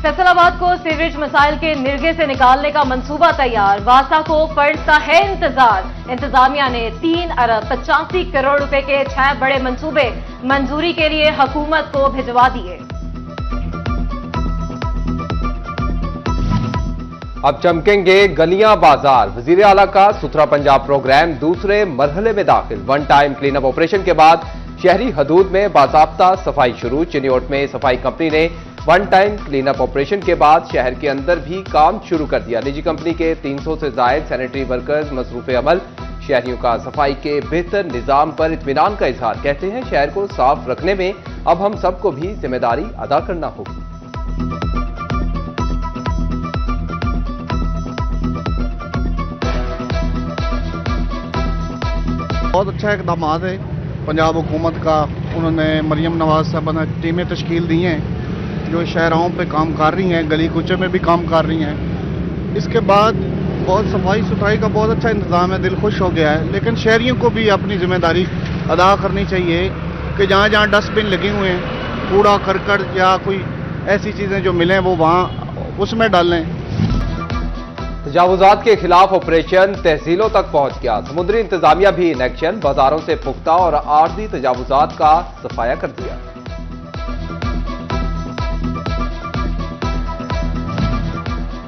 फैसलाबाद को सीवरेज मसाइल के निर्गे से निकालने का मंसूबा तैयार। वासा को फंड का है इंतजार। इंतजामिया ने 3 अरब 85 करोड़ रुपए के 6 बड़े मंसूबे मंजूरी के लिए हुकूमत को भिजवा दिए। अब चमकेंगे गलियां बाजार। वजीर आला का सुथरा पंजाब प्रोग्राम दूसरे मरहले में दाखिल। One time clean up operation के बाद शहरी हदूद में बाज़ाब्ता सफाई शुरू। चिन्योट में सफाई कंपनी ने one time clean up operation के बाद शहर के अंदर भी काम शुरू कर दिया। निजी कंपनी के 300 से जायद सैनिटरी वर्कर्स मसरूफ अमल। शहरियों का सफाई के बेहतर निजाम पर इत्मीनान का इजहार। कहते हैं शहर को साफ रखने में अब हम सबको भी जिम्मेदारी अदा करना होगी। बहुत अच्छा इकदाम है पंजाब हुकूमत का। उन्होंने मरियम नवाज साहब ने टीमें तश्कील दी हैं जो शहरों पे काम कर रही हैं, गली कूचे में भी काम कर रही हैं। इसके बाद बहुत सफाई सुथराई का बहुत अच्छा इंतज़ाम है, दिल खुश हो गया है। लेकिन शहरियों को भी अपनी जिम्मेदारी अदा करनी चाहिए कि जहाँ जहाँ डस्टबिन लगे हुए हैं, कूड़ा करकट या कोई ऐसी चीज़ें जो मिलें वो वहाँ उसमें डालें। तजावुजात के खिलाफ ऑपरेशन तहसीलों तक पहुंच गया। समुद्री इंतजामिया भी इन एक्शन। बाजारों से पुख्ता और आर्जी तजावुजात का सफाया कर दिया।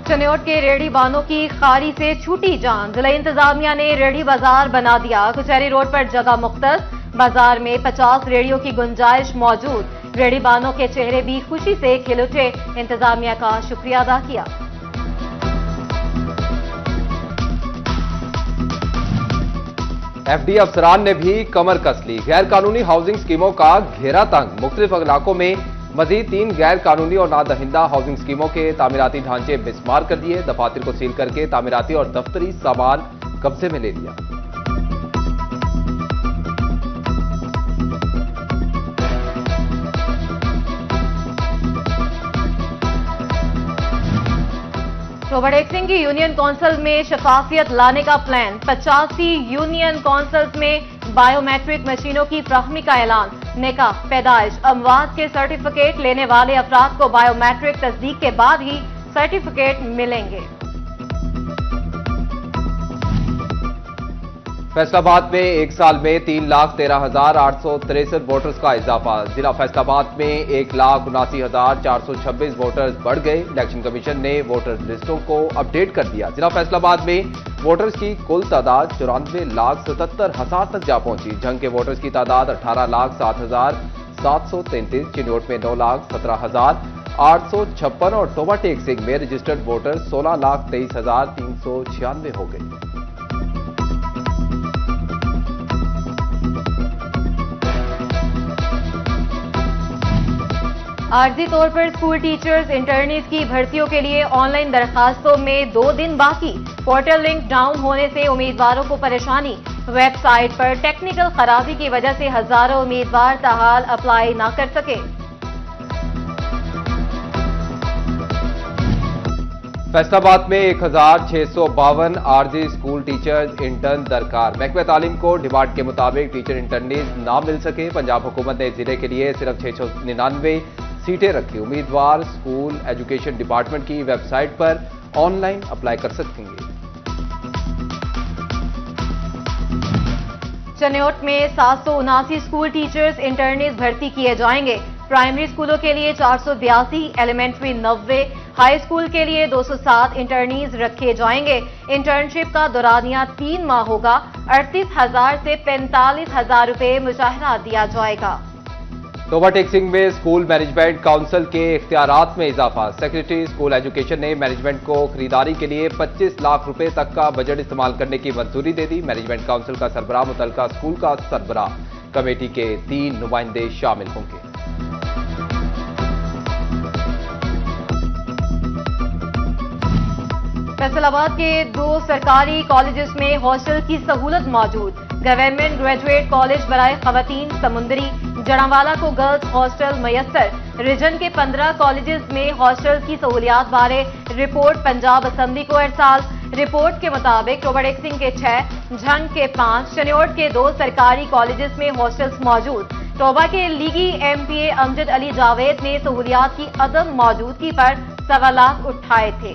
चिन्योट के रेहड़ी बानों की खारी से छूटी जान। जिला इंतजामिया ने रेहड़ी बाजार बना दिया। कचहरी रोड पर जगह मुख्तस। बाजार में 50 रेहड़ियों की गुंजाइश मौजूद। रेहड़ी बानों के चेहरे भी खुशी से खिल उठे। इंतजामिया का शुक्रिया अदा किया। एफडी अफसरान ने भी कमर कस ली। गैर कानूनी हाउसिंग स्कीमों का घेरा तंग। मुख्तलिफ इलाकों में मजीद 3 गैर कानूनी और नादहिंदा हाउसिंग स्कीमों के तामीराती ढांचे मिसमार कर दिए। दफातर को सील करके तामीराती और दफ्तरी सामान कब्जे में ले लिया। रोबर्ट एक्सिंग की यूनियन काउंसिल में शफाफियत लाने का प्लान। 85 यूनियन काउंसिल्स में बायोमेट्रिक मशीनों की फ्राहमी का ऐलान। निकाह, पैदाइश, अमवात के सर्टिफिकेट लेने वाले अफराद को बायोमेट्रिक तस्दीक के बाद ही सर्टिफिकेट मिलेंगे। फैसलाबाद में एक साल में 3,13,863 वोटर्स का इजाफा। जिला फैसलाबाद में 1,79,426 वोटर्स बढ़ गए। इलेक्शन कमीशन ने वोटर लिस्टों को अपडेट कर दिया। जिला फैसलाबाद में वोटर्स की कुल तादाद 94,77,000 तक जा पहुंची। जंग के वोटर्स की तादाद 18,07,733। चिन्योट में 9,17,856 और टोबा टेक सिंह में रजिस्टर्ड वोटर 16,23,396 हो गए। आर्जी तौर पर स्कूल टीचर्स इंटर्नीज की भर्तियों के लिए ऑनलाइन दरखास्तों में 2 दिन बाकी। पोर्टल लिंक डाउन होने से उम्मीदवारों को परेशानी। वेबसाइट पर टेक्निकल खराबी की वजह से हजारों उम्मीदवार ताहाल अप्लाई न कर सके। फैसलाबाद में 1,652 आरजी स्कूल टीचर्स इंटर्न दरकार। महकमे तालीम को डिमांड के मुताबिक टीचर इंटर्नीज ना मिल सके। पंजाब हुकूमत ने जिले के लिए सिर्फ 699 सीटें रखी। उम्मीदवार स्कूल एजुकेशन डिपार्टमेंट की वेबसाइट पर ऑनलाइन अप्लाई कर सकेंगे। चिन्योट में 779 स्कूल टीचर्स इंटर्नीज भर्ती किए जाएंगे। प्राइमरी स्कूलों के लिए 482, एलिमेंट्री 90, हाई स्कूल के लिए 207 इंटर्नीज रखे जाएंगे। इंटर्नशिप का दौरानिया 3 माह होगा। 38,000 से 45,000 रुपए मुशाहरा दिया जाएगा। टोबा टेक सिंह में स्कूल मैनेजमेंट काउंसिल के इख्तियारात में इजाफा। सेक्रेटरी स्कूल एजुकेशन ने मैनेजमेंट को खरीदारी के लिए 25 लाख रुपए तक का बजट इस्तेमाल करने की मंजूरी दे दी। मैनेजमेंट काउंसिल का सरबराह मुतल्लिका स्कूल का सरबराह, कमेटी के 3 नुमाइंदे शामिल होंगे। फैसलाबाद के 2 सरकारी कॉलेजेस में हॉस्टल की सहूलत मौजूद। गवर्नमेंट ग्रेजुएट कॉलेज बराए खवातीन समुंदरी, जड़ावाला को गर्ल्स हॉस्टल मयसर। रीजन के 15 कॉलेजेस में हॉस्टल की सहूलियात बारे रिपोर्ट पंजाब असम्बली को इरसाल। रिपोर्ट के मुताबिक रोबर्ट एक्सिंग के 6, झंग के 5, चिन्योट के 2 सरकारी कॉलेजेस में हॉस्टल्स मौजूद। टोबा के लीगी MPA अमजद अली जावेद ने सहूलियात की अदम मौजूदगी पर 1.25 लाख उठाए थे।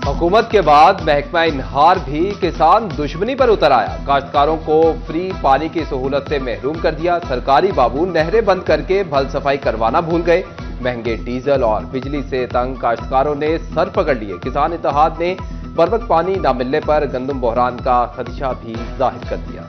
हुकूमत के बाद महकमा इन्हार भी किसान दुश्मनी पर उतर आया। काश्तकारों को फ्री पानी की सहूलत से महरूम कर दिया। सरकारी बाबू नहरें बंद करके भल सफाई करवाना भूल गए। महंगे डीजल और बिजली से तंग काश्तकारों ने सर पकड़ लिए। किसान इत्तेहाद ने बर वक्त पानी न मिलने पर गंदम बहरान का खदशा भी जाहिर कर दिया।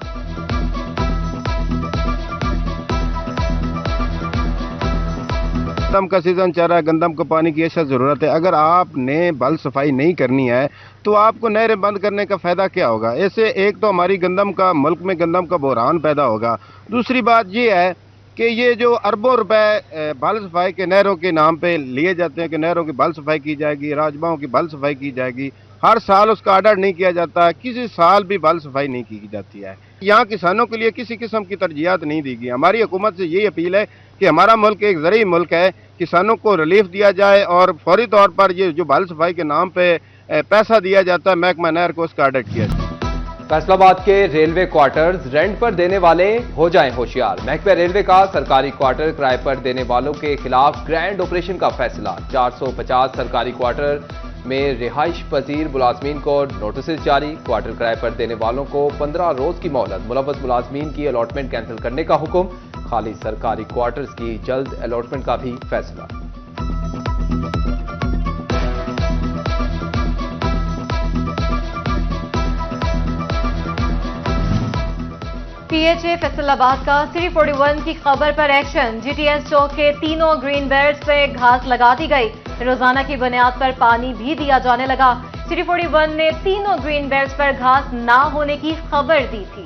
गंदम का सीजन चल रहा है, गंदम को पानी की ऐसा ज़रूरत है। अगर आपने बल सफाई नहीं करनी है तो आपको नहरें बंद करने का फ़ायदा क्या होगा? ऐसे एक तो हमारी गंदम का मुल्क में गंदम का बहरान पैदा होगा। दूसरी बात ये है कि ये जो अरबों रुपए बल सफाई के नहरों के नाम पे लिए जाते हैं कि नहरों की बल सफाई की जाएगी, राजमाओं की बल सफाई की जाएगी, हर साल उसका ऑर्डर नहीं किया जाता, किसी साल भी बल सफाई नहीं की जाती है। यहाँ किसानों के लिए किसी किस्म की तरजीहात नहीं दी गई। हमारी हुकूमत से यही अपील है कि हमारा मुल्क एक ज़रूरी मुल्क है, किसानों को रिलीफ दिया जाए और फौरी तौर पर ये जो बल सफाई के नाम पे पैसा दिया जाता है महकमा नहर को उसका ऑडिट किया जाए। फैसलाबाद के रेलवे क्वार्टर्स रेंट पर देने वाले हो जाएं होशियार। महकमा रेलवे का सरकारी क्वार्टर किराए पर देने वालों के खिलाफ ग्रैंड ऑपरेशन का फैसला। 450 सरकारी क्वार्टर में रिहाइश पजीर मुलाजमीन को नोटिस जारी। क्वार्टर किराए पर देने वालों को 15 रोज की मोहलत। मुलव्वस मुलाजमीन की अलॉटमेंट कैंसिल करने का हुक्म। खाली सरकारी क्वार्टर्स की जल्द अलॉटमेंट का भी फैसला। पीएचए फैसलाबाद का सिटी 41 की खबर पर एक्शन। जीटीएस चौक के तीनों ग्रीन बेल्ट्स पे घास लगा दी गई। रोजाना की बुनियाद पर पानी भी दिया जाने लगा। सिटी 41 ने तीनों ग्रीन बेल्ट्स पर घास ना होने की खबर दी थी।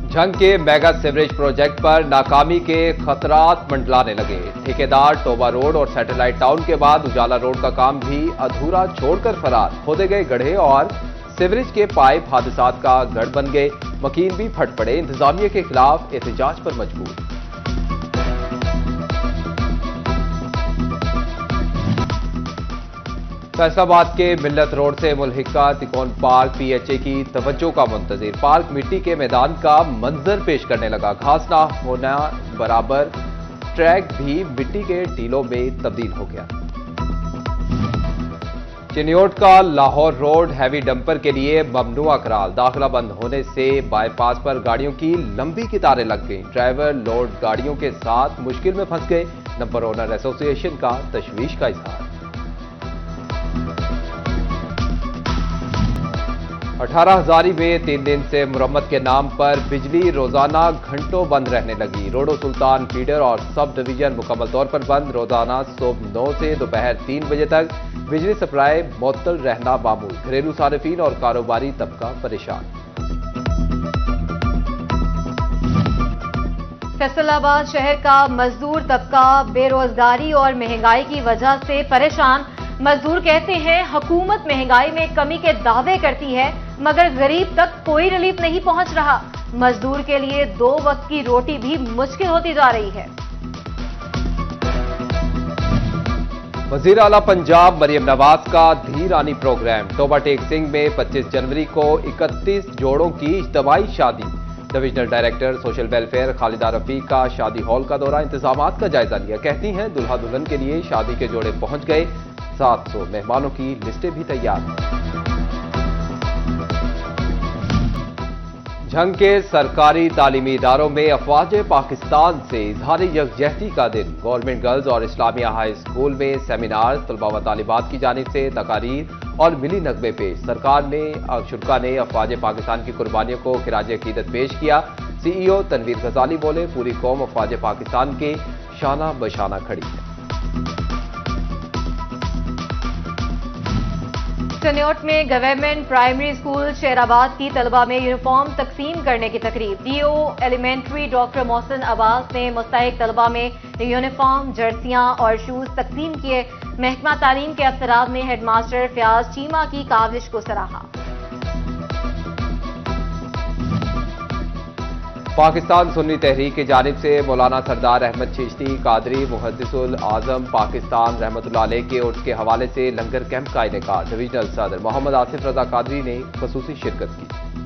झंग के मेगा सीवरेज प्रोजेक्ट पर नाकामी के खतरात मंडलाने लगे। ठेकेदार टोबा रोड और सैटेलाइट टाउन के बाद उजाला रोड का काम भी अधूरा छोड़कर फरार। खोदे गए गड्ढे और सीवरेज के पाइप हादसात का गढ़ बन गए। मकीन भी फट पड़े। इंतजामिया के खिलाफ एहतजाज पर मजबूर। फैसलाबाद के मिल्लत रोड से मुल्हिका तिकोन पार्क पीएचए की तवज्जो का मुंतजिर। पार्क मिट्टी के मैदान का मंजर पेश करने लगा। घास ना होना बराबर ट्रैक भी मिट्टी के टीलों में तब्दील हो गया। चिन्योट का लाहौर रोड हैवी डंपर के लिए ममनुआ करार। दाखिला बंद होने से बाईपास पर गाड़ियों की लंबी कतारें लग गईं। ड्राइवर लोड गाड़ियों के साथ मुश्किल में फंस गए। नंबर ओनर एसोसिएशन का तशवीश का इजहार। 18,000 में 3 दिन से मुरम्मत के नाम पर बिजली रोजाना घंटों बंद रहने लगी। रोडो सुल्तान फीडर और सब डिवीजन मुकम्मल तौर पर बंद। रोजाना सुबह 9 से दोपहर 3 बजे तक बिजली सप्लाई मुअत्तल रहना मामूल। घरेलू सारिफीन और कारोबारी तबका परेशान। फैसलाबाद शहर का मजदूर तबका बेरोजगारी और महंगाई की वजह से परेशान। मजदूर कहते हैं हुकूमत महंगाई में कमी के दावे करती है मगर गरीब तक कोई रिलीफ नहीं पहुंच रहा। मजदूर के लिए 2 वक्त की रोटी भी मुश्किल होती जा रही है। वजीर आला पंजाब मरियम नवाज का धीरानी प्रोग्राम। टोबा टेक सिंह में 25 जनवरी को 31 जोड़ों की इज्तिमाई शादी। Divisional director social welfare Khalida Rafiq का शादी हॉल का दौरा। इंतजामात का जायजा लिया। कहती हैं दुल्हा दुल्हन के लिए शादी के जोड़े पहुंच गए। 700 मेहमानों की लिस्टें भी तैयार हैं। झंग के सरकारी तालीमी इदारों में अफवाज पाकिस्तान से इजहार यकजहती का दिन। गवर्नमेंट गर्ल्स और इस्लामिया हाई स्कूल में सेमिनार। तलबा व तालिबात की जानिब से तकारीर और मिली नगमे पेश। सरकार ने शुरा ने अफवाज पाकिस्तान की कुर्बानियों को खिराज अकीदत पेश किया। CEO तनवीर गजाली बोले पूरी कौम अफवाज पाकिस्तान के शाना बशाना खड़ी है। चिन्योट में गवर्नमेंट प्राइमरी स्कूल शेराबाद की तलबा में यूनिफॉर्म तकसीम करने की तकरीब। DO elementary doctor Mohsin Abbas ने मुस्तहिक तलबा में यूनिफॉर्म, जर्सियां और शूज तकसीम किए। महकमा तालीम के अफसरान ने हेडमास्टर फयाज चीमा की काविश को सराहा। पाकिस्तान सुन्नी तहरीक की जानिब से मौलाना सरदार अहमद चिश्ती कादरी मुहद्दिसुल आजम पाकिस्तान रहमतुल्लाह अलैह के उर्स के हवाले से लंगर कैंप का इनेकाद। डिविजनल सदर मोहम्मद आसिफ रजा कादरी ने खसूसी शिरकत की।